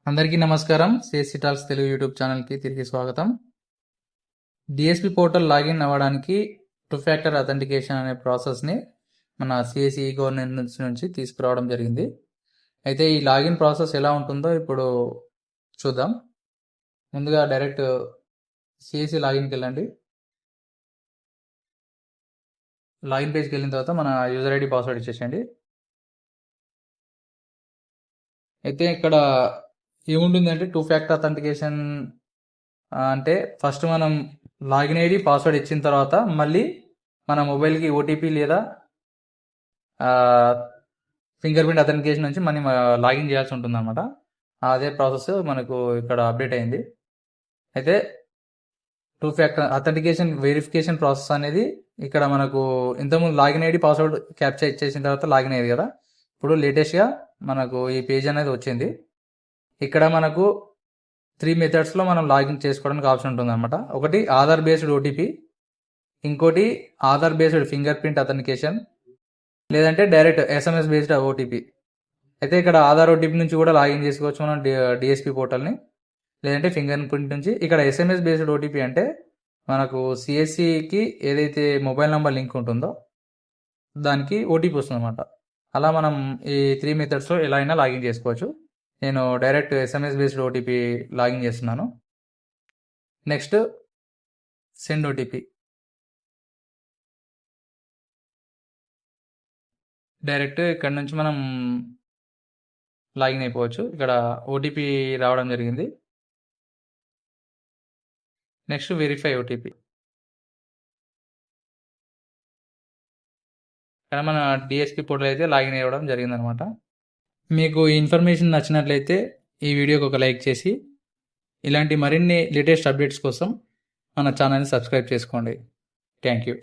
అందరికీ నమస్కారం. CSC talks Telugu YouTube ఛానల్కి తిరిగి స్వాగతం. డిఎస్పి పోర్టల్ లాగిన్ అవ్వడానికి 2 ఫ్యాక్టర్ అథెంటికేషన్ అనే ప్రాసెస్ని మన సిఎస్సి గవర్నెన్స్ నుంచి తీసుకురావడం జరిగింది. అయితే ఈ లాగిన్ ప్రాసెస్ ఎలా ఉంటుందో ఇప్పుడు చూద్దాం. ముందుగా డైరెక్ట్ సిఎస్సి లాగిన్కి వెళ్ళండి. లాగిన్ పేజ్కి వెళ్ళిన తర్వాత మన యూజర్ ఐడి పాస్వర్డ్ ఇచ్చేసేయండి. అయితే ఇక్కడ ఏముంటుందంటే 2 ఫ్యాక్టర్ అథెంటికేషన్ అంటే ఫస్ట్ మనం లాగిన్ ఐడి పాస్వర్డ్ ఇచ్చిన తర్వాత మళ్ళీ మన మొబైల్కి ఓటీపీ లేదా ఫింగర్ ప్రింట్ అథెంటికేషన్ నుంచి మనం లాగిన్ చేయాల్సి ఉంటుంది అనమాట. అదే ప్రాసెస్ మనకు ఇక్కడ అప్డేట్ అయింది. అయితే 2 ఫ్యాక్టర్ అథెంటికేషన్ వెరిఫికేషన్ ప్రాసెస్ అనేది ఇక్కడ మనకు ఇంతకుముందు లాగిన్ ఐడి పాస్వర్డ్ క్యాప్చర్ ఇచ్చేసిన తర్వాత లాగిన్ అయ్యేది కదా, ఇప్పుడు లేటెస్ట్గా మనకు ఈ పేజ్ అనేది వచ్చింది. ఇక్కడ మనకు 3 మెథడ్స్లో మనం లాగిన్ చేసుకోవడానికి ఆప్షన్ ఉంటుంది అనమాట. ఒకటి ఆధార్ బేస్డ్ ఓటీపీ, ఇంకోటి Aadhaar based finger print authentication, లేదంటే డైరెక్ట్ ఎస్ఎంఎస్ బేస్డ్ ఓటీపీ. అయితే ఇక్కడ ఆధార్ ఓటీపీ నుంచి కూడా లాగిన్ చేసుకోవచ్చు మనం డిఎస్పి పోర్టల్ని, లేదంటే ఫింగర్ ప్రింట్ నుంచి. ఇక్కడ ఎస్ఎంఎస్ బేస్డ్ ఓటీపీ అంటే మనకు సిఎస్సికి ఏదైతే మొబైల్ నెంబర్ లింక్ ఉంటుందో దానికి ఓటీపీ వస్తుంది అనమాట. అలా మనం ఈ 3 మెథడ్స్లో ఎలా అయినా లాగిన్ చేసుకోవచ్చు. నేను direct SMS based OTP login చేస్తున్నాను. Next send OTP. డైరెక్ట్ ఇక్కడ నుంచి మనం లాగిన్ అయిపోవచ్చు. ఇక్కడ ఓటీపీ రావడం జరిగింది. Next verify OTP. ఇక్కడ మన డిఎస్పి పోర్టల్ అయితే లాగిన్ అవ్వడం జరిగిందనమాట. మీకు ఈ ఇన్ఫర్మేషన్ నచ్చినట్లయితే ఈ వీడియోకి ఒక లైక్ చేసి ఇలాంటి మరిన్ని లేటెస్ట్ అప్డేట్స్ కోసం మన ఛానల్ని సబ్స్క్రైబ్ చేసుకోండి. Thank you.